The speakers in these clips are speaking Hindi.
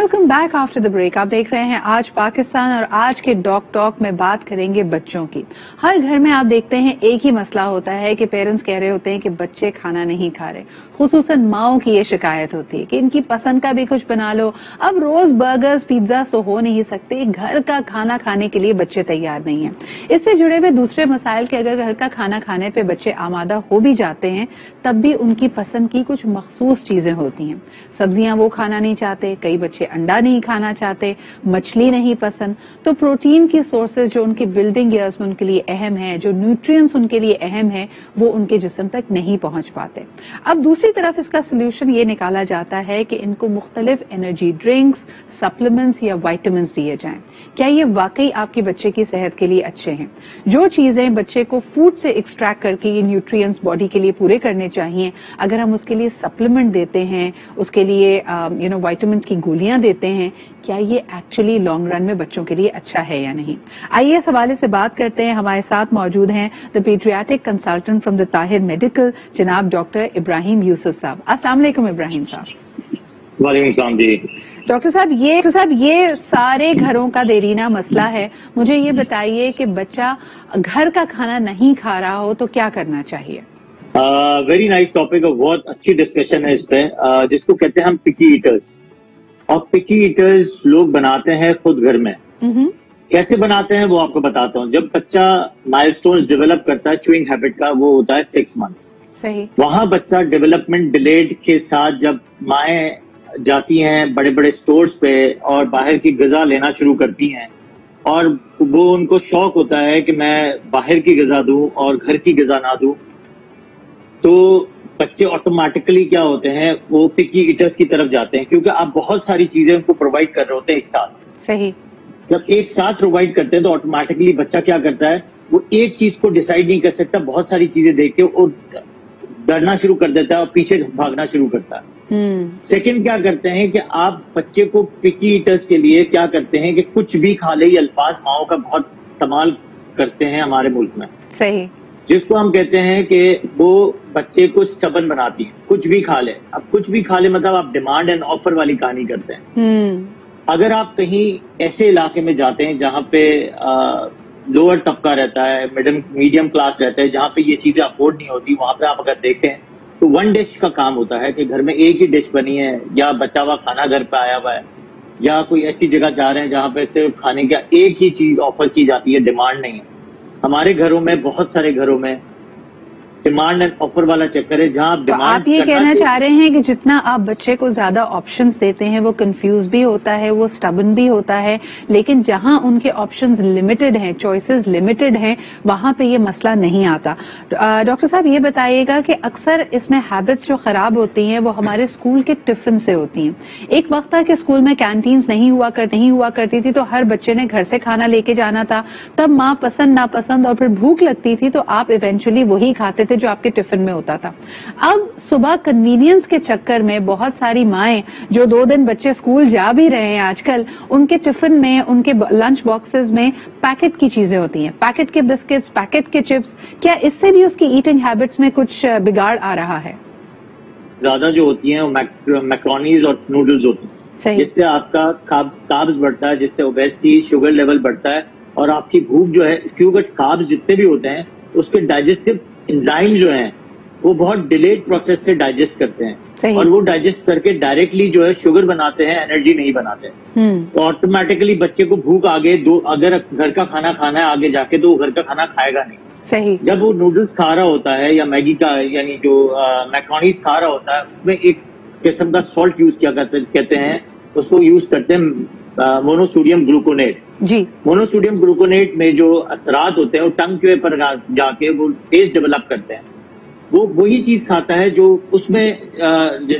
Welcome back after the break. आप देख रहे हैं आज पाकिस्तान और आज के डॉक टॉक में बात करेंगे बच्चों की। हर घर में आप देखते हैं एक ही मसला होता है कि पेरेंट्स कह रहे होते हैं कि बच्चे खाना नहीं खा रहे। खुसूसन माओं की ये शिकायत होती है कि इनकी पसंद का भी कुछ बना लो। अब रोज बर्गर्स पिज्जा तो हो नहीं सकते, घर का खाना खाने के लिए बच्चे तैयार नहीं है। इससे जुड़े हुए दूसरे मसाइल के अगर घर का खाना खाने पे बच्चे आमादा हो भी जाते हैं तब भी उनकी पसंद की कुछ मखसूस चीजें होती हैं। सब्जियां वो खाना नहीं चाहते, कई बच्चे अंडा नहीं खाना चाहते, मछली नहीं पसंद। तो प्रोटीन की सोर्सेज जो उनके बिल्डिंग ईयर्स में उनके लिए अहम है, जो न्यूट्रिएंट्स उनके लिए अहम है, वो उनके जिस्म तक नहीं पहुंच पाते। अब दूसरी तरफ इसका सोल्यूशन ये निकाला जाता है कि इनको मुख्तलिफ एनर्जी ड्रिंक्स, सप्लीमेंट्स या विटामिन दिए जाएं। क्या ये वाकई आपके बच्चे की सेहत के लिए अच्छे हैं? जो चीजें बच्चे को फूड से एक्सट्रैक्ट करके ये न्यूट्रिएंट्स बॉडी के लिए पूरे करने चाहिए, अगर हम उसके लिए सप्लीमेंट देते हैं, उसके लिए विटामिन की गोलियां देते हैं, क्या ये एक्चुअली लॉन्ग रन में बच्चों के लिए अच्छा है या नहीं? आइए इस हवाले से बात करते हैं। हमारे साथ मौजूद हैं the paediatric consultant from the Tahir medical, जनाब डॉक्टर इब्राहिम यूसुफ साहब। अस्सलाम वालेकुम इब्राहिम साहब। वालेकुम सलाम जी। डॉक्टर साहब ये सारे घरों का देरीना मसला है। मुझे ये बताइए कि बच्चा घर का खाना नहीं खा रहा हो तो क्या करना चाहिए? वेरी नाइस टॉपिक और बहुत अच्छी डिस्कशन है इस पे, जिसको कहते हैं हम पिकी ईटर्स। और पिकी ईटर्स लोग बनाते हैं खुद घर में। कैसे बनाते हैं वो आपको बताता हूँ। जब बच्चा माइलस्टोन्स डेवलप करता है च्यूइंग हैबिट का, वो होता है 6 मंथ्स। सही। वहां बच्चा डेवलपमेंट डिलेड के साथ जब माएँ जाती हैं बड़े बड़े स्टोर्स पे और बाहर की ग़िज़ा लेना शुरू करती हैं और वो उनको शौक होता है कि मैं बाहर की ग़िज़ा दूं और घर की ग़िज़ा ना दूं, तो बच्चे ऑटोमेटिकली क्या होते हैं, वो पिकी ईटर्स की तरफ जाते हैं, क्योंकि आप बहुत सारी चीजें उनको प्रोवाइड कर रहे होते हैं एक साथ। सही। जब एक साथ प्रोवाइड करते हैं तो ऑटोमेटिकली बच्चा क्या करता है, वो एक चीज को डिसाइड नहीं कर सकता, बहुत सारी चीजें देख के वो डरना शुरू कर देता है और पीछे भागना शुरू करता है। सेकंड क्या करते हैं कि आप बच्चे को पिकी ईटर्स के लिए क्या करते हैं कि कुछ भी खा ले, ये अल्फाज माओ का बहुत इस्तेमाल करते हैं हमारे मुल्क में। सही। जिसको हम कहते हैं कि वो बच्चे को स्टबन बनाती है, कुछ भी खा ले। अब कुछ भी खा ले मतलब आप डिमांड एंड ऑफर वाली कहानी करते हैं। अगर आप कहीं ऐसे इलाके में जाते हैं जहां पे लोअर तबका रहता है, मीडियम क्लास रहता है, जहां पे ये चीजें अफोर्ड नहीं होती, वहां पे आप अगर देखें तो वन डिश का काम होता है कि घर में एक ही डिश बनी है, या बचा हुआ खाना घर पे आया हुआ है, या कोई ऐसी जगह जा रहे हैं जहां पे सिर्फ खाने का एक ही चीज ऑफर की जाती है, डिमांड नहीं है। हमारे घरों में, बहुत सारे घरों में डिमांड एंड ऑफर वाला चक्कर है, जहां आप डिमांड। आप ये कहना चाह रहे हैं कि जितना आप बच्चे को ज्यादा ऑप्शंस देते हैं वो कंफ्यूज भी होता है, वो स्टबन भी होता है, लेकिन जहां उनके ऑप्शंस लिमिटेड हैं, चॉइसेस लिमिटेड हैं, वहां पे ये मसला नहीं आता। डॉक्टर साहब ये बताइएगा कि अक्सर इसमें हैबिट्स जो खराब होती हैं वो हमारे स्कूल के टिफिन से होती हैं। एक वक्त था कि स्कूल में कैंटीन्स नहीं हुआ करती थी, तो हर बच्चे ने घर से खाना लेके जाना था। तब माँ पसंद नापसंद और फिर भूख लगती थी तो आप इवेंचुअली वही खाते थे जो आपके टिफिन में होता था। अब सुबह कन्वीनियंस के चक्कर में बहुत सारी माएं जो 2 दिन बच्चे स्कूल जा भी रहे हैं आजकल, उनके टिफिन में, उनके लंच बॉक्सेस में पैकेट की चीजें होती हैं, पैकेट के बिस्किट्स, पैकेट के चिप्स। क्या इससे भी उसकी ईटिंग हैबिट्स में कुछ बिगाड़ आ रहा है? ज्यादा जो होती हैं वो मैक्रोनीज और नूडल्स होती हैं, जिससे आपका कार्ब्स बढ़ता है, जिससे ओबेसिटी, शुगर लेवल बढ़ता है और आपकी भूख जो है, क्योंकि कार्ब्स जितने भी होते हैं उसके डाइजेस्टिव एंजाइम जो हैं वो बहुत डिलेड प्रोसेस से डाइजेस्ट करते हैं, और वो डाइजेस्ट करके डायरेक्टली जो है शुगर बनाते हैं, एनर्जी नहीं बनाते हैं। तो ऑटोमेटिकली बच्चे को भूख आगे अगर घर का खाना खाना है आगे जाके, तो वो घर का खाना खाएगा नहीं। सही। जब वो नूडल्स खा रहा होता है या मैगी का, यानी जो मैक्रोनीज खा रहा होता है, उसमें एक किस्म का सॉल्ट यूज किया कहते हैं, उसको यूज करते हैं मोनोसोडियम ग्लूकोनेट। जी। मोनोसोडियम ग्लूकोनेट में जो असरात होते हैं वो टंग के ऊपर जाके वो टेस्ट डेवलप करते हैं। वो वही चीज खाता है जो उसमें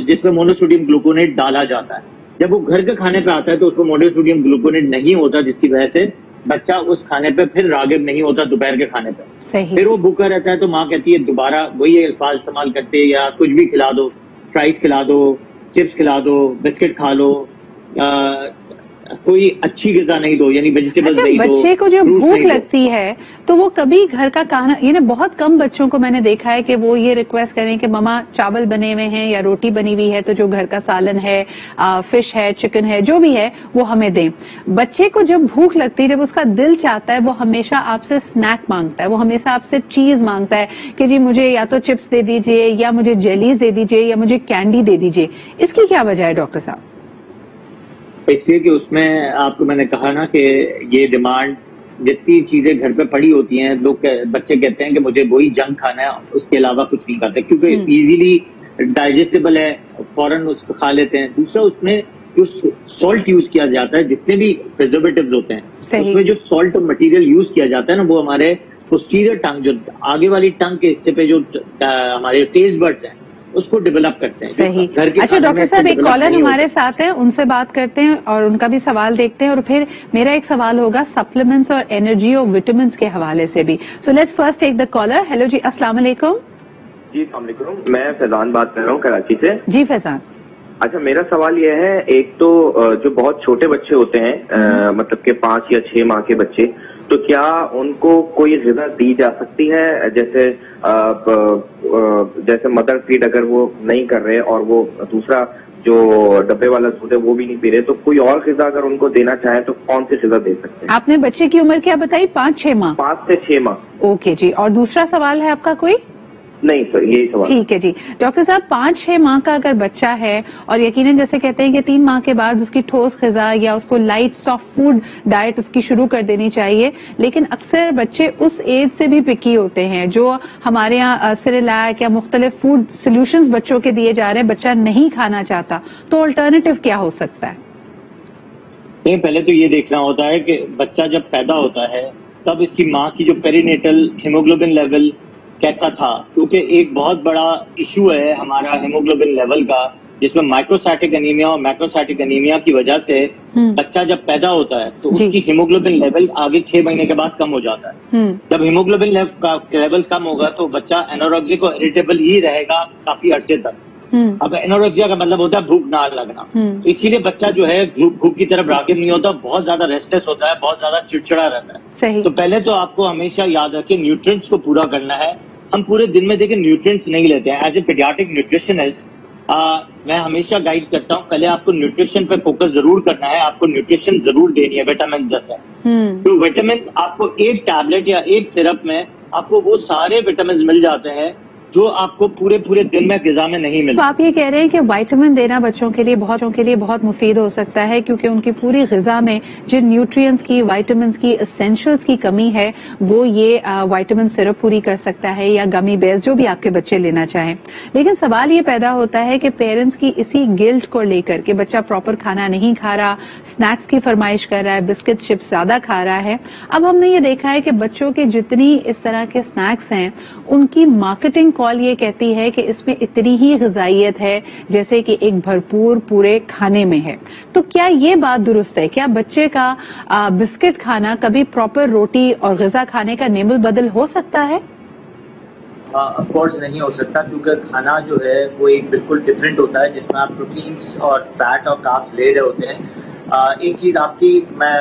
जिसमें मोनोसोडियम ग्लूकोनेट डाला जाता है। जब वो घर के खाने पे आता है तो उसमें मोनोसोडियम ग्लूकोनेट नहीं होता, जिसकी वजह से बच्चा उस खाने पे फिर रागिब नहीं होता दोपहर के खाने पे। सही। फिर वो भूखा रहता है तो माँ कहती है दोबारा वही अल्फाज इस्तेमाल करते हैं, या कुछ भी खिला दो, फ्राइज खिला दो, चिप्स खिला दो, बिस्किट खा लो, कोई अच्छी ग़िज़ा नहीं दो, यानी वेजिटेबल्स नहीं दो। बच्चे को जब भूख लगती है तो वो कभी घर का खाना, ये बहुत कम बच्चों को मैंने देखा है कि वो ये रिक्वेस्ट करें कि मम्मा चावल बने हुए हैं या रोटी बनी हुई है तो जो घर का सालन है, फिश है, चिकन है, जो भी है वो हमें दें। बच्चे को जब भूख लगती है, जब उसका दिल चाहता है, वो हमेशा आपसे स्नैक मांगता है, वो हमेशा आपसे चीज मांगता है कि जी मुझे या तो चिप्स दे दीजिए या मुझे जेलीज दे दीजिए या मुझे कैंडी दे दीजिए। इसकी क्या वजह है डॉक्टर साहब? इसलिए कि उसमें आपको मैंने कहा ना कि ये डिमांड, जितनी चीजें घर पे पड़ी होती हैं, बच्चे कहते हैं कि मुझे वही जंक खाना है, उसके अलावा कुछ नहीं खाते, क्योंकि इजीली डाइजेस्टेबल है, फौरन उसको खा लेते हैं। दूसरा, उसमें जो सॉल्ट यूज किया जाता है, जितने भी प्रिजर्वेटिव्स होते हैं, उसमें जो सॉल्ट मटेरियल यूज किया जाता है ना, वो हमारे पोस्टीरियर टंग, जो आगे वाली टंग के हिस्से पे जो हमारे टेस्ट बर्ड्स हैं, उसको डेवलप करते हैं। सही। अच्छा डॉक्टर साहब, एक कॉलर हमारे साथ है, उनसे बात करते हैं और उनका भी सवाल देखते हैं, और फिर मेरा एक सवाल होगा सप्लीमेंट्स और एनर्जी और विटामिन्स के हवाले से भी। So let's first take the caller. Hello जी, अस्सलाम वालेकुम। जी अस्सलाम वालेकुम, मैं फैजान बात कर रहा हूँ कराची से। जी फैजान। अच्छा, मेरा सवाल यह है, एक तो जो बहुत छोटे बच्चे होते हैं, मतलब के 5 या 6 माह के बच्चे, तो क्या उनको कोई ग़िज़ा दी जा सकती है? जैसे मदर फीड अगर वो नहीं कर रहे और वो दूसरा जो डब्बे वाला दूध है वो भी नहीं पी रहे, तो कोई और ग़िज़ा अगर उनको देना चाहे तो कौन सी ग़िज़ा दे सकते हैं? आपने बच्चे की उम्र क्या बताई? 5-6 माह? 5 से 6 माह। ओके जी, और दूसरा सवाल है आपका कोई? नहीं सर, यही सवाल। ठीक है जी। डॉक्टर साहब, 5-6 माह का अगर बच्चा है और यकीनन जैसे कहते हैं कि 3 माह के बाद उसकी ठोस ग़िज़ा या उसको लाइट सॉफ्ट फूड डाइट उसकी शुरू कर देनी चाहिए, लेकिन अक्सर बच्चे उस एज से भी पिकी होते हैं, जो हमारे यहाँ सिरेलैक या मुख्तलिफ फूड सोल्यूशंस बच्चों के दिए जा रहे हैं, बच्चा नहीं खाना चाहता, तो अल्टरनेटिव क्या हो सकता है? पहले तो ये देखना होता है कि बच्चा जब पैदा होता है तब इसकी माँ की जो पेरीनेटल हीमोग्लोबिन लेवल कैसा था, क्योंकि एक बहुत बड़ा इशू है हमारा हीमोग्लोबिन लेवल का, जिसमें माइक्रोसाइटिक एनीमिया और मैक्रोसाइटिक एनीमिया की वजह से बच्चा जब पैदा होता है तो उसकी हीमोग्लोबिन लेवल आगे 6 महीने के बाद कम हो जाता है। जब हीमोग्लोबिन लेवल कम होगा तो बच्चा एनोरेक्सिक और इरिटेबल ही रहेगा काफी अरसे तक। अब एनोरेक्सिया का मतलब होता है भूख ना लगना, तो इसीलिए बच्चा जो है भूख की तरफ राग़िब नहीं होता, बहुत ज्यादा रेस्टलेस होता है, बहुत ज्यादा चिड़चिड़ा रहता है। सही। तो पहले तो आपको हमेशा याद रखें, न्यूट्रिएंट्स को पूरा करना है। हम पूरे दिन में देखिए न्यूट्रिएंट्स नहीं लेते हैं। एज ए पीडियाट्रिक न्यूट्रिशनिस्ट मैं हमेशा गाइड करता हूँ, पहले आपको न्यूट्रिशन पे फोकस जरूर करना है, आपको न्यूट्रिशन जरूर देनी है, विटामिन जैसा। तो विटामिन आपको एक टैबलेट या एक सिरप में आपको वो सारे विटामिन मिल जाते हैं जो आपको पूरे दिन में ग़िज़ा में नहीं मिलता। तो आप ये कह रहे हैं कि विटामिन देना बच्चों के लिए बहुत मुफीद हो सकता है, क्योंकि उनकी पूरी ग़िज़ा में जिन न्यूट्रिएंट्स की, विटामिन्स की, एसेंशियल्स की कमी है, वो ये विटामिन सिरप पूरी कर सकता है, या गमी बेर्स, जो भी आपके बच्चे लेना चाहें। लेकिन सवाल ये पैदा होता है कि पेरेंट्स की इसी गिल्ट को लेकर के बच्चा प्रॉपर खाना नहीं खा रहा, स्नैक्स की फरमाइश कर रहा है, बिस्किट चिप्स ज्यादा खा रहा है। अब हमने ये देखा है कि बच्चों के जितनी इस तरह के स्नैक्स हैं, उनकी मार्केटिंग कॉल ये कहती है कि इसमें इतनी ही ग़िज़ाइयत है जैसे कि एक भरपूर पूरे खाने में है। तो क्या ये बात दुरुस्त है? क्या बच्चे का बिस्किट खाना कभी प्रॉपर रोटी और ग़िज़ा खाने का नेमल बदल हो सकता है? ऑफ कोर्स नहीं हो सकता, क्योंकि खाना जो है वो एक बिल्कुल डिफरेंट होता है, जिसमें आप प्रोटीन्स और फैट और कार्ब्स ले रहे होते हैं। एक चीज आपकी मैं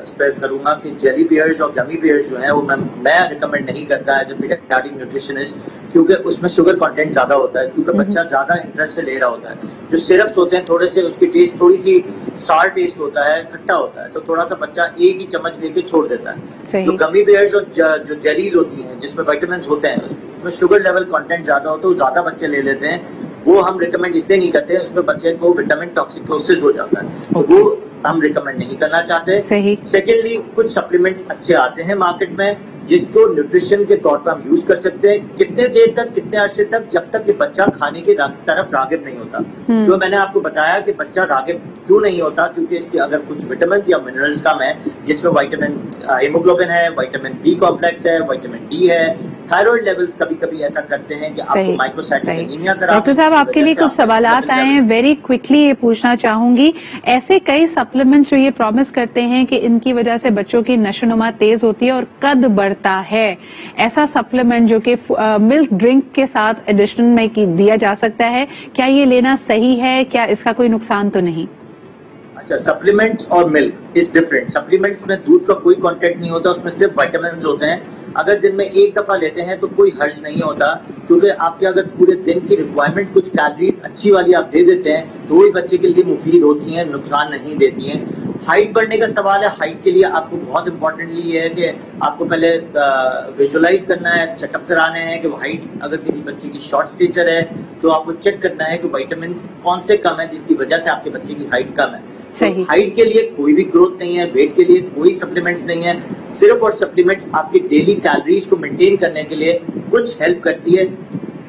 स्पेयर करूंगा कि जेली बियर्स और गमी बियर्स जो है वो मैं रिकमेंड नहीं करता एज ए पीडियाट्रिक न्यूट्रिशनिस्ट, क्योंकि उसमें शुगर कंटेंट ज्यादा होता है, क्योंकि बच्चा ज्यादा इंटरेस्ट से ले रहा होता है। जो सिरप्स होते हैं थोड़े से उसकी टेस्ट थोड़ी सी सार टेस्ट होता है, खट्टा होता है, तो थोड़ा सा बच्चा एक ही चम्मच लेके छोड़ देता है। जो गमी बियर्स और जो जेलीज होती हैं जिसमें विटामिन होते हैं, उसमें शुगर लेवल कंटेंट ज्यादा होता है, वो ज्यादा बच्चे ले लेते हैं, वो हम रिकमेंड इसलिए नहीं करते, उसमें बच्चे को विटामिन टॉक्सिकोसिस हो जाता है, तो वो हम रिकमेंड नहीं करना चाहते। सेकेंडली, कुछ सप्लीमेंट्स अच्छे आते हैं मार्केट में जिसको न्यूट्रिशन के तौर पर हम यूज कर सकते हैं, कितने देर तक, कितने अरसे तक, जब तक ये बच्चा खाने की तरफ राग़िब नहीं होता। तो मैंने आपको बताया कि बच्चा राग़िब क्यों नहीं होता, क्योंकि इसके अगर कुछ विटामिन या मिनरल्स कम है, जिसमें विटामिन हीमोग्लोबिन है, विटामिन बी कॉम्प्लेक्स है, विटामिन डी है, थायराइड लेवल्स कभी कभी ऐसा करते हैं कि आपको माइक्रोसाइटिक एनीमिया करा। डॉक्टर साहब, आपके लिए कुछ सवाल आए हैं, वेरी क्विकली ये पूछना चाहूंगी। ऐसे कई सप्लीमेंट्स जो ये प्रॉमिस करते हैं कि इनकी वजह से बच्चों की नशोनुमा तेज होती है और कद बढ़ता है, ऐसा सप्लीमेंट जो कि मिल्क ड्रिंक के साथ एडिशन में दिया जा सकता है, क्या ये लेना सही है? क्या इसका कोई नुकसान तो नहीं? अच्छा, सप्लीमेंट्स और मिल्क इज डिफरेंट। सप्लीमेंट्स में दूध का कोई कंटेंट नहीं होता, उसमें सिर्फ विटामिन होते हैं। अगर दिन में एक दफा लेते हैं तो कोई हर्ज नहीं होता, क्योंकि आपके अगर पूरे दिन की रिक्वायरमेंट कुछ कैलोरीज अच्छी वाली आप दे देते हैं तो वही बच्चे के लिए मुफीद होती हैं, नुकसान नहीं देती हैं। हाइट बढ़ने का सवाल है, हाइट के लिए आपको बहुत इंपॉर्टेंटली ये है कि आपको पहले विजुअलाइज करना है, चेकअप कराने हैं कि वो हाइट, अगर किसी बच्चे की शॉर्ट स्टेचर है तो आपको चेक करना है कि विटामिन कौन से कम है जिसकी वजह से आपके बच्चे की हाइट कम है। तो हाइट के लिए कोई भी ग्रोथ नहीं है, वेट के लिए कोई सप्लीमेंट्स नहीं है, सिर्फ और सप्लीमेंट्स आपकी डेली कैलोरीज को मेंटेन करने के लिए कुछ हेल्प करती है।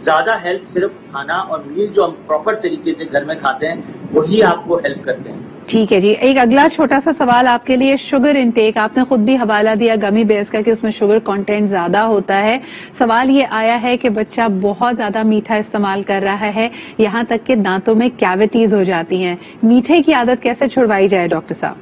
ज्यादा हेल्प सिर्फ खाना और मील जो हम प्रॉपर तरीके से घर में खाते हैं वही आपको हेल्प करते हैं। ठीक है जी, एक अगला छोटा सा सवाल आपके लिए, शुगर इनटेक, आपने खुद भी हवाला दिया गमी बेयर्स का कि उसमें शुगर कंटेंट ज्यादा होता है। सवाल ये आया है कि बच्चा बहुत ज्यादा मीठा इस्तेमाल कर रहा है, यहाँ तक कि दांतों में कैविटीज हो जाती हैं, मीठे की आदत कैसे छुड़वाई जाए डॉक्टर साहब?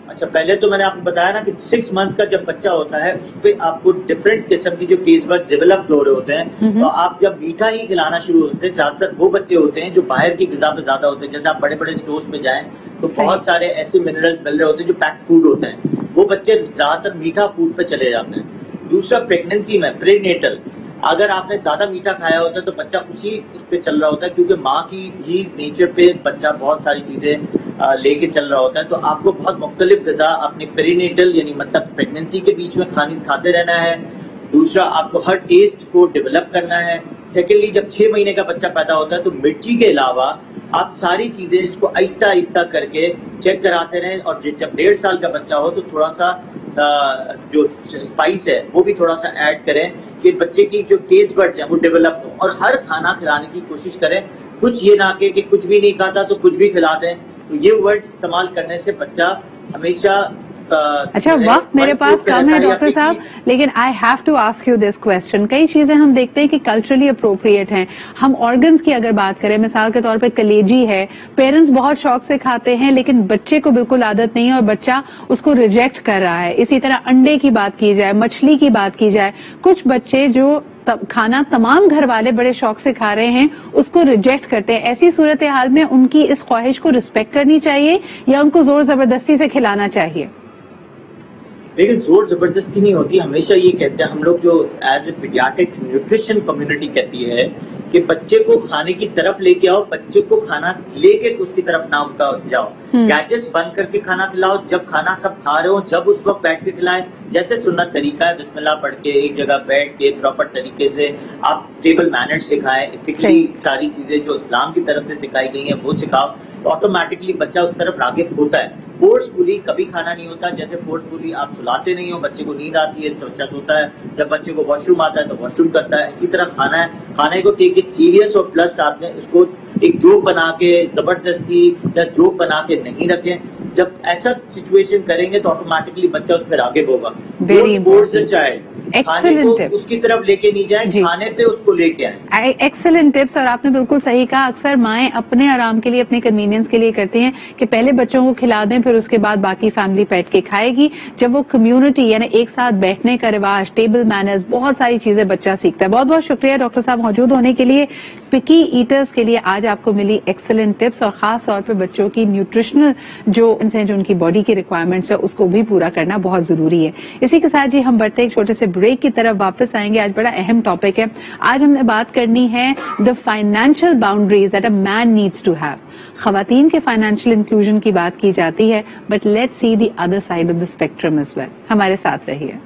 अच्छा, पहले तो मैंने आपको बताया ना कि 6 मंथ्स का जब बच्चा होता है उस पर आपको डिफरेंट किस्म की जो टेस्ट बड्स डेवलप हो रहे होते हैं, तो आप जब मीठा ही खिलाना शुरू होते हैं, ज्यादातर वो बच्चे होते हैं जो बाहर की गिजा पे ज्यादा होते हैं। जैसे आप बड़े बड़े स्टोर्स में जाएं तो बहुत सारे ऐसे मिनरल्स मिल रहे होते हैं जो पैक्ड फूड होते हैं, वो बच्चे ज्यादातर मीठा फूड पे चले जाते हैं। दूसरा, प्रेगनेंसी में प्रीनेटल अगर आपने ज्यादा मीठा खाया होता है तो बच्चा उस पे चल रहा होता है, क्योंकि माँ की ही नेचर पे बच्चा बहुत सारी चीजें लेके चल रहा होता है। तो आपको बहुत मुख्तलिफ ग़िज़ा अपने पेरीनेटल यानी मतलब प्रेगनेंसी के बीच में खाते रहना है। दूसरा, आपको हर टेस्ट को डेवलप करना है। सेकेंडली, जब 6 महीने का बच्चा पैदा होता है तो मिर्ची के अलावा आप सारी चीजें इसको आहिस्ता आहिस्ता करके चेक कराते रहें, और जब 1.5 साल का बच्चा हो तो थोड़ा सा जो स्पाइस है वो भी थोड़ा सा ऐड करें कि बच्चे की जो टेस्ट बड्स है वो डेवलप हो, और हर खाना खिलाने की कोशिश करें। कुछ ये ना कि कुछ भी नहीं खाता तो कुछ भी खिला दें, तो ये वर्ड इस्तेमाल करने से बच्चा हमेशा अच्छा, वक्त मेरे पास कम है डॉक्टर साहब, लेकिन I have to ask you this question. कई चीजें हम देखते हैं कि कल्चरली अप्रोप्रिएट हैं। हम ऑर्गन्स की अगर बात करें, मिसाल के तौर पे कलेजी है, पेरेंट्स बहुत शौक से खाते हैं लेकिन बच्चे को बिल्कुल आदत नहीं है और बच्चा उसको रिजेक्ट कर रहा है। इसी तरह अंडे की बात की जाए, मछली की बात की जाए, कुछ बच्चे जो खाना तमाम घर वाले बड़े शौक से खा रहे हैं उसको रिजेक्ट करते हैं। ऐसी सूरत हाल में उनकी इस ख्वाहिश को रिस्पेक्ट करनी चाहिए या उनको जोर जबरदस्ती से खिलाना चाहिए? लेकिन जोर जबरदस्ती नहीं होती। हमेशा ये कहते हैं हम लोग, जो as a paediatric nutrition community कहती है कि बच्चे को खाने की तरफ लेके आओ, बच्चे को खाना लेके उसकी तरफ ना जाओ। गैजेट्स बंद करके खाना खिलाओ, जब खाना सब खा रहे हो जब उस वक्त बैठ के खिलाएं, जैसे सुन्नत तरीका है, बिस्मिल्लाह पढ़ के एक जगह बैठ के प्रॉपर तरीके से आप टेबल मैनर्स सिखाएं, एथिकली सारी चीजें जो इस्लाम की तरफ से सिखाई गई हैं वो सिखाओ, तो ऑटोमेटिकली बच्चा उस तरफ रागिब होता है। फोर्सफुली कभी खाना नहीं होता, जैसे फोर्सफुली आप सुलाते नहीं हो, बच्चे को नींद आती है तो बच्चा सोता है, जब बच्चे को वॉशरूम आता है तो वॉशरूम करता है। इसी तरह खाना है, खाने को टेक इट सीरियस, और प्लस साथ में इसको एक जोक बना के जबरदस्ती या जोक बना के नहीं रखें। जब ऐसा सिचुएशन करेंगे तो ऑटोमेटिकली बच्चा उस पर रागिब होगा। खाने को उसकी तरफ लेके नहीं जाए, खाने पे उसको लेके आए। एक्सेलेंट टिप्स, और आपने बिल्कुल सही कहा। अक्सर माएं अपने आराम के लिए, अपने कन्वीनियंस के लिए करती हैं कि पहले बच्चों को खिला दें फिर उसके बाद बाकी फैमिली बैठ के खाएगी। जब वो कम्युनिटी यानी एक साथ बैठने का रिवाज, टेबल मैनर्स, बहुत सारी चीजें बच्चा सीखता है। बहुत बहुत शुक्रिया डॉक्टर साहब मौजूद होने के लिए। पिकी ईटर्स के लिए आज आपको मिली एक्सेलेंट टिप्स, और खास तौर पर बच्चों की न्यूट्रिशनल जो उनकी बॉडी की रिक्वायरमेंट्स है उसको भी पूरा करना बहुत जरूरी है। इसी के साथ जी हम बढ़ते एक छोटे से ब्रेक की तरफ वापस आएंगे। आज बड़ा अहम टॉपिक है। आज हमने बात करनी है the financial boundaries that a man needs to have. खवातीन के फाइनेंशियल इंक्लूजन की बात की जाती है, but let's see the other side of the spectrum as well. हमारे साथ रहिए।